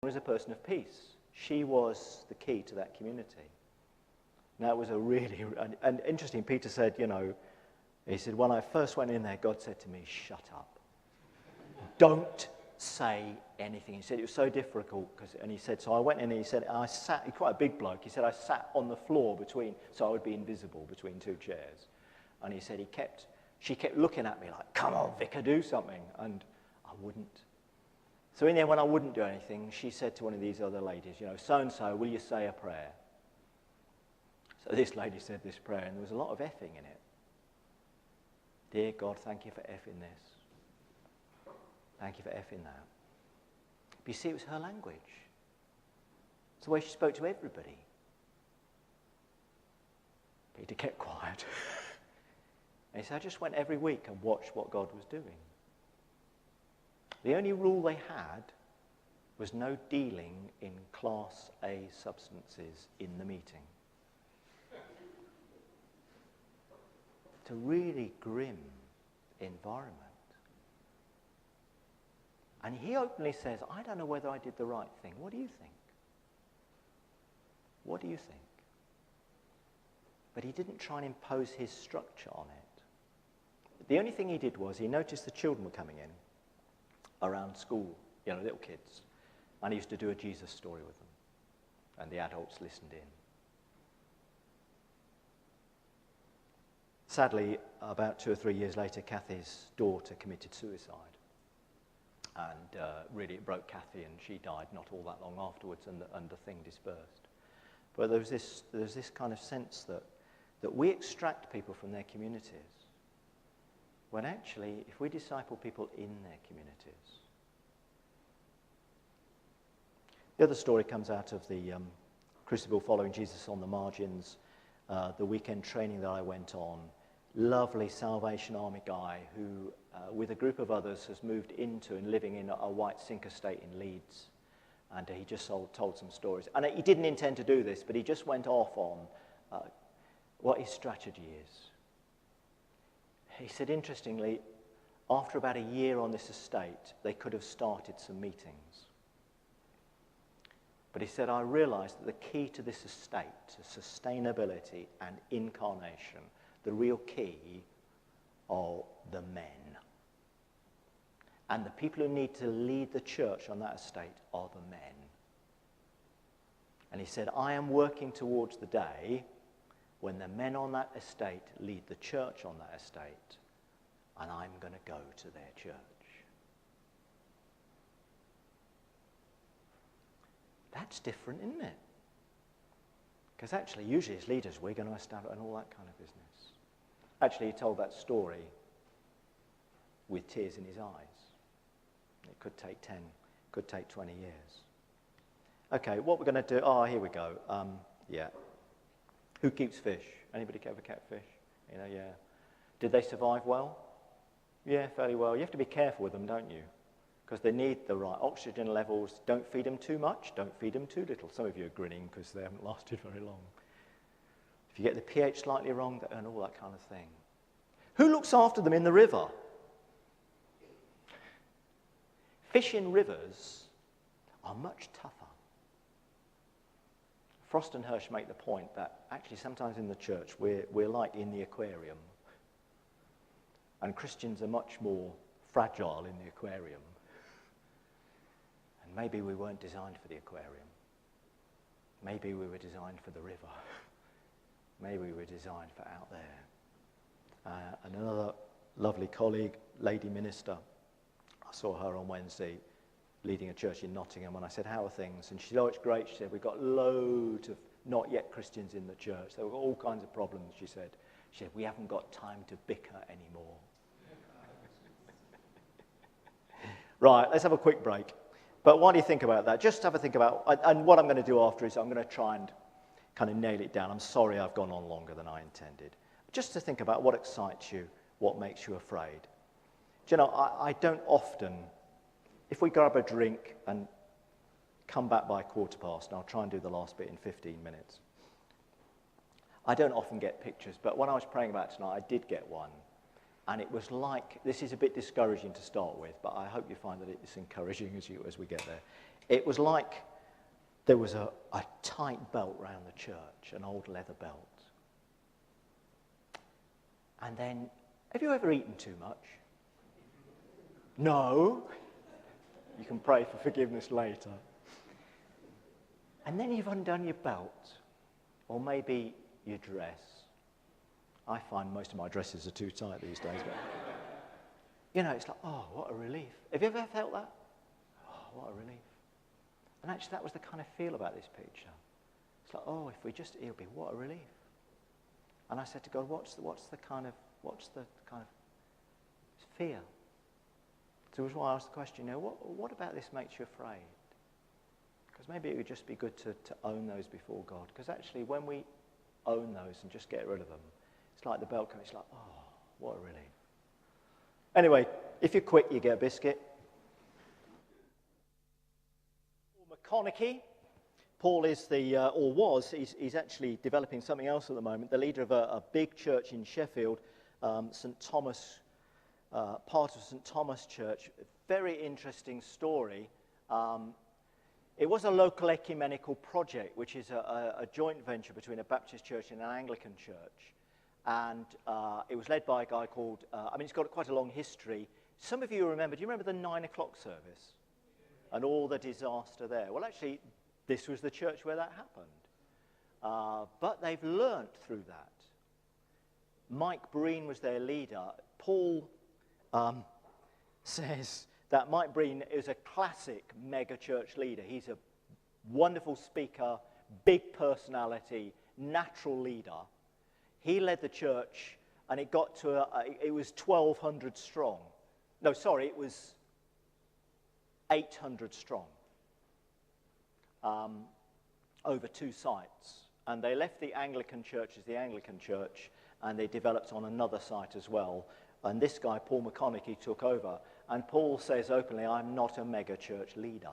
was a person of peace. She was the key to that community. Now, it was a really, and interesting, Peter said, he said, when I first went in there, God said to me, shut up. Don't say anything. He said it was so difficult, and he said, so I went in and he said, I sat, he's quite a big bloke, he said, I sat on the floor so I would be invisible between two chairs. And he said she kept looking at me like, come on, Vicar, do something. And I wouldn't. So in the end, when I wouldn't do anything, she said to one of these other ladies, so-and-so, will you say a prayer? So this lady said this prayer, and there was a lot of effing in it. Dear God, thank you for effing this. Thank you for effing that. But you see, it was her language. It's the way she spoke to everybody. Peter kept quiet. And he said, I just went every week and watched what God was doing. The only rule they had was no dealing in Class A substances in the meeting. It's a really grim environment. And he openly says, I don't know whether I did the right thing. What do you think? What do you think? But he didn't try and impose his structure on it. The only thing he did was he noticed the children were coming in around school, little kids. And he used to do a Jesus story with them. And the adults listened in. Sadly, about 2 or 3 years later, Kathy's daughter committed suicide. And really it broke Kathy, and she died not all that long afterwards, and the thing dispersed. But there's this kind of sense that we extract people from their communities, when actually, if we disciple people in their communities. The other story comes out of the Crucible Following Jesus on the Margins, the weekend training that I went on. Lovely Salvation Army guy who, with a group of others, has moved into and living in a white sink estate in Leeds. And he just told some stories. And he didn't intend to do this, but he just went off on what his strategy is. He said, interestingly, after about a year on this estate, they could have started some meetings. But he said, I realized that the key to this estate, to sustainability and incarnation, the real key are the men. And the people who need to lead the church on that estate are the men. And he said, I am working towards the day when the men on that estate lead the church on that estate, and I'm going to go to their church. That's different, isn't it? Because actually, usually as leaders, we're going to establish and all that kind of business. Actually, he told that story with tears in his eyes. It could take 10, could take 20 years. Okay, what we're going to do, here we go. Yeah. Who keeps fish? Anybody ever kept fish? Yeah. Did they survive well? Yeah, fairly well. You have to be careful with them, don't you? Because they need the right oxygen levels. Don't feed them too much. Don't feed them too little. Some of you are grinning because they haven't lasted very long. If you get the pH slightly wrong, and all that kind of thing. Who looks after them in the river? Fish in rivers are much tougher. Frost and Hirsch make the point that actually sometimes in the church we're like in the aquarium. And Christians are much more fragile in the aquarium. And maybe we weren't designed for the aquarium. Maybe we were designed for the river. Maybe we were designed for out there. And another lovely colleague, lady minister, I saw her on Wednesday leading a church in Nottingham, and I said, how are things? And she said, it's great. She said, we've got loads of not yet Christians in the church. There were all kinds of problems, she said. She said, we haven't got time to bicker anymore. Right, let's have a quick break. But why do you think about that? Just have a think about, and what I'm going to do after is I'm going to try and kind of nail it down. I'm sorry I've gone on longer than I intended. Just to think about what excites you, what makes you afraid. Do you know, I don't often, if we grab a drink and come back by 1:15, and I'll try and do the last bit in 15 minutes. I don't often get pictures, but when I was praying about it tonight, I did get one. And it was like, this is a bit discouraging to start with, but I hope you find that it's encouraging as we get there. It was like there was a tight belt round the church, an old leather belt. And then, have you ever eaten too much? No. You can pray for forgiveness later. And then you've undone your belt, or maybe your dress. I find most of my dresses are too tight these days. But it's like, oh, what a relief. Have you ever felt that? Oh, what a relief. And actually, that was the kind of feel about this picture. It's like, oh, if we just, it'll be what a relief. And I said to God, what's the kind of fear? So it was why I asked the question, what about this makes you afraid? Because maybe it would just be good to own those before God. Because actually, when we own those and just get rid of them, it's like the belt comes, it's like, oh, what a relief. Anyway, if you're quick, you get a biscuit. Paul McConaughey. Paul is he's actually developing something else at the moment, the leader of a big church in Sheffield, St. Thomas, part of St. Thomas Church. Very interesting story. It was a local ecumenical project, which is a joint venture between a Baptist church and an Anglican church. And it was led by a guy called, it's got quite a long history. Some of you remember, do you remember the 9 o'clock service? And all the disaster there? Well, actually, this was the church where that happened. But they've learnt through that. Mike Breen was their leader. Paul says that Mike Breen is a classic mega church leader. He's a wonderful speaker, big personality, natural leader. He led the church, and it got to, it was 1,200 strong. No, sorry, it was 800 strong over 2 sites. And they left the Anglican church as the Anglican church, and they developed on another site as well. And this guy, Paul McConaughey, took over. And Paul says openly, I'm not a mega church leader.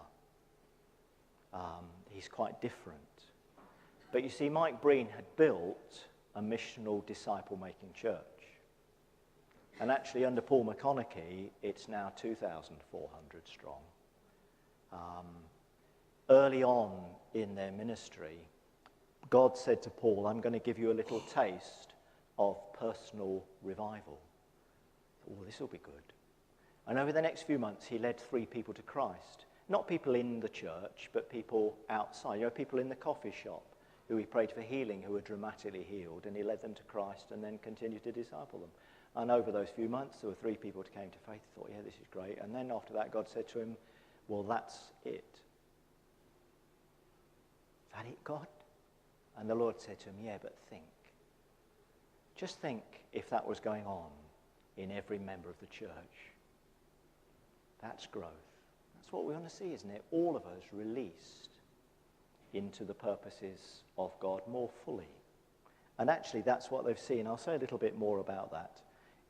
He's quite different. But you see, Mike Breen had built a missional disciple-making church. And actually, under Paul McConaughey, it's now 2,400 strong. Early on in their ministry, God said to Paul, I'm going to give you a little taste of personal revival. Oh, this will be good. And over the next few months, he led 3 people to Christ. Not people in the church, but people outside. People in the coffee shop who he prayed for healing, who were dramatically healed, and he led them to Christ and then continued to disciple them. And over those few months, there were 3 people who came to faith. Thought, yeah, this is great. And then after that, God said to him, well, that's it. Is that it, God? And the Lord said to him, yeah, but think. Just think if that was going on in every member of the church. That's growth. That's what we want to see, isn't it? All of us released into the purposes of God more fully. And actually, that's what they've seen. I'll say a little bit more about that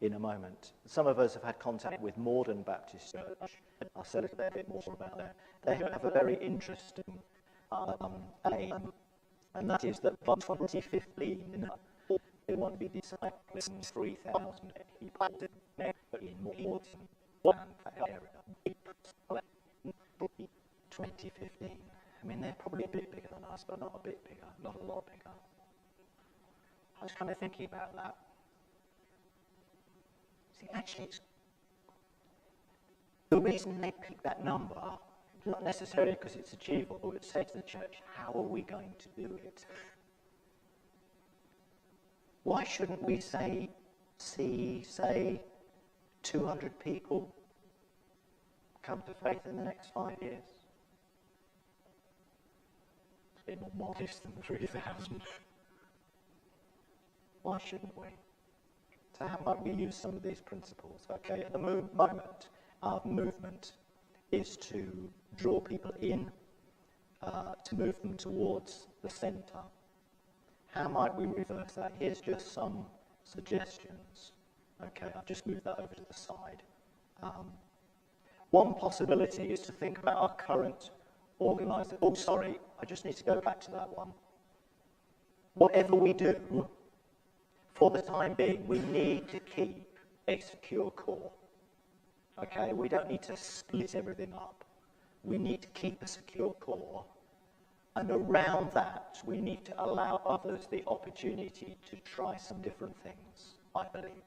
in a moment. Some of us have had contact with Morden Baptist Church. I'll say a little bit more about that. They have a very interesting aim, and that is that by 2015, they want to be discipling 3,000 people in Morden and that area. 2015. I mean, they're probably a bit bigger than us, but not a bit bigger, not a lot bigger. I was kind of thinking about that. See, actually, the reason they pick that number is not necessarily because it's achievable. It says to the church, how are we going to do it? Why shouldn't we say 200 people come to faith in the next 5 years? It's a bit more modest than 3,000. Why shouldn't we? So how might we use some of these principles? Okay, at the moment, our movement is to draw people in, to move them towards the centre. How might we reverse that? Here's just some suggestions. Okay, I've just moved that over to the side. One possibility is to think about our current organisation. Oh, sorry, I just need to go back to that one. Whatever we do, for the time being, we need to keep a secure core. Okay, we don't need to split everything up. we need to keep a secure core. And around that, we need to allow others the opportunity to try some different things, I believe.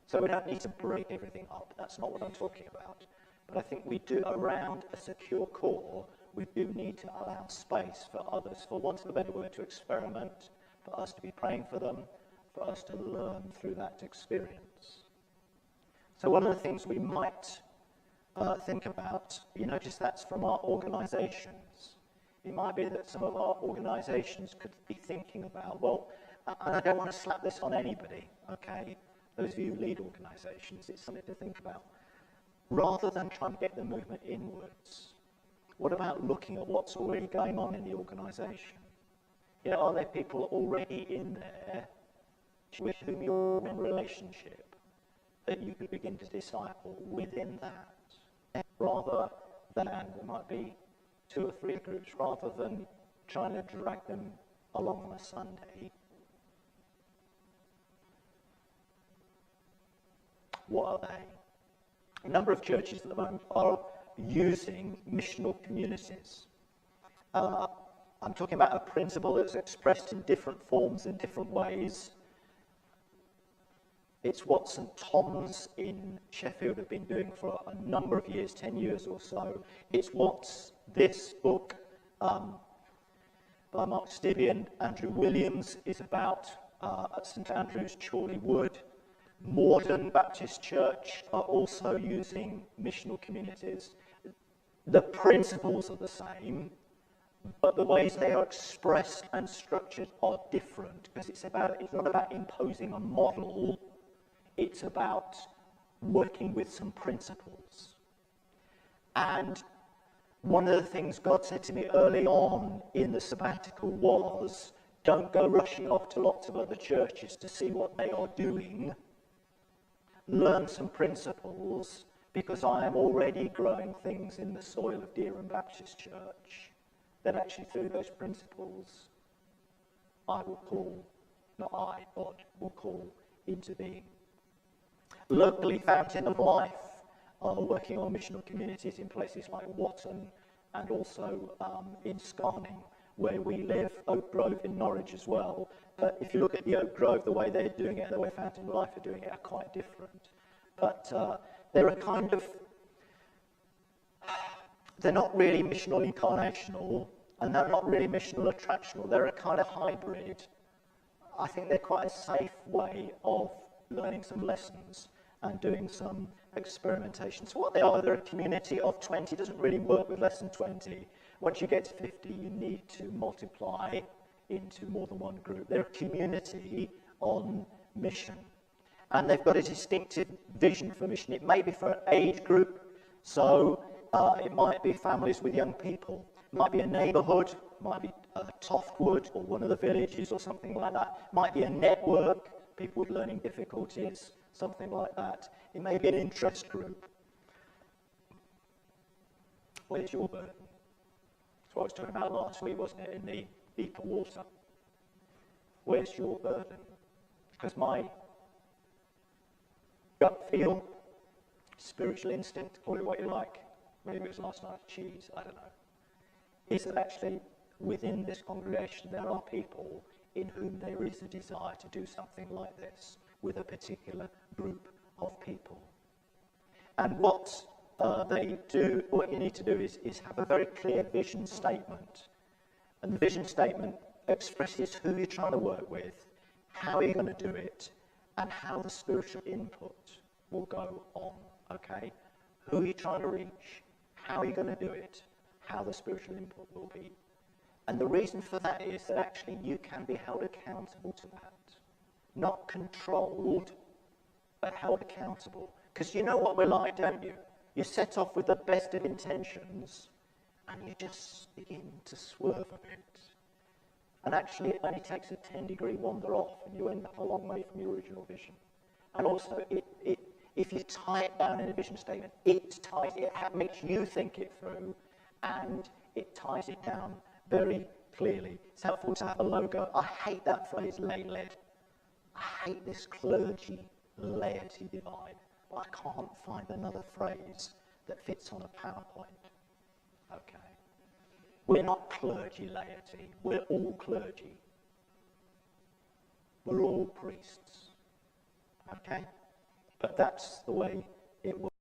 So we don't need to break everything up. That's not what I'm talking about. But I think we do, around a secure core, we do need to allow space for others, for want of a better word, to experiment, for us to be praying for them, for us to learn through that experience. So one of the things we might think about, you notice that's from our organisations. It might be that some of our organisations could be thinking about, well, and I don't want to slap this on anybody, okay? Those of you who lead organisations, it's something to think about. Rather than trying to get the movement inwards, what about looking at what's already going on in the organisation? You know, are there people already in there with whom you're in relationship that you could begin to disciple within that? Rather than, there might be 2 or 3 groups, rather than trying to drag them along on a Sunday. What are they? A number of churches at the moment are using missional communities. I'm talking about a principle that's expressed in different forms, in different ways. It's what St. Thomas in Sheffield have been doing for a number of years, 10 years or so. It's what this book by Mark Stibbe and Andrew Williams is about at St. Andrew's, Chorley Wood. Modern Baptist Church are also using missional communities. The principles are the same, but the ways they are expressed and structured are different, because it's not about imposing a model, it's about working with some principles. And one of the things God said to me early on in the sabbatical was, don't go rushing off to lots of other churches to see what they are doing. Learn some principles, because I am already growing things in the soil of Densham Baptist Church that actually through those principles I will call, not I, God will call into being. Locally, Fountain of Life are working on missional communities in places like Watton and also in Scarning, where we live, Oak Grove in Norwich as well. But if you look at the Oak Grove, the way they're doing it and the way Fountain of Life are doing it are quite different. But they're a kind of, they're not really missional incarnational, and they're not really missional attractional. They're a kind of hybrid. I think they're quite a safe way of learning some lessons and doing some experimentation. So what they are, they're a community of 20. It doesn't really work with less than 20. Once you get to 50, you need to multiply into more than one group. They're a community on mission. And they've got a distinctive vision for mission. It may be for an age group, so it might be families with young people. It might be a neighbourhood, it might be Toftwood or one of the villages or something like that. It might be a network, people with learning difficulties, something like that. It may be an interest group. Where's your burden? That's what I was talking about last week, wasn't it, in the deeper water. Where's your burden? Because my gut feel, spiritual instinct, call it what you like, maybe it was last night's cheese, I don't know, is that actually within this congregation there are people in whom there is a desire to do something like this with a particular group of people. And what they do, what you need to do is have a very clear vision statement. And the vision statement expresses who you're trying to work with, how you're going to do it, and how the spiritual input will go on, okay? Who are you trying to reach? How are you going to do it? How the spiritual input will be. And the reason for that is that actually you can be held accountable to that. Not controlled, but held accountable. Because you know what we're like, don't you? You set off with the best of intentions, and you just begin to swerve a bit. And actually it only takes a 10-degree wander off, and you end up a long way from your original vision. And also, if you tie it down in a vision statement, it makes you think it through, and it ties it down very clearly. It's helpful to have a logo. I hate that phrase, lay-led. I hate this clergy laity divide, but I can't find another phrase that fits on a PowerPoint. Okay. We're not clergy laity. We're all clergy. We're all priests. Okay? But that's the way it works.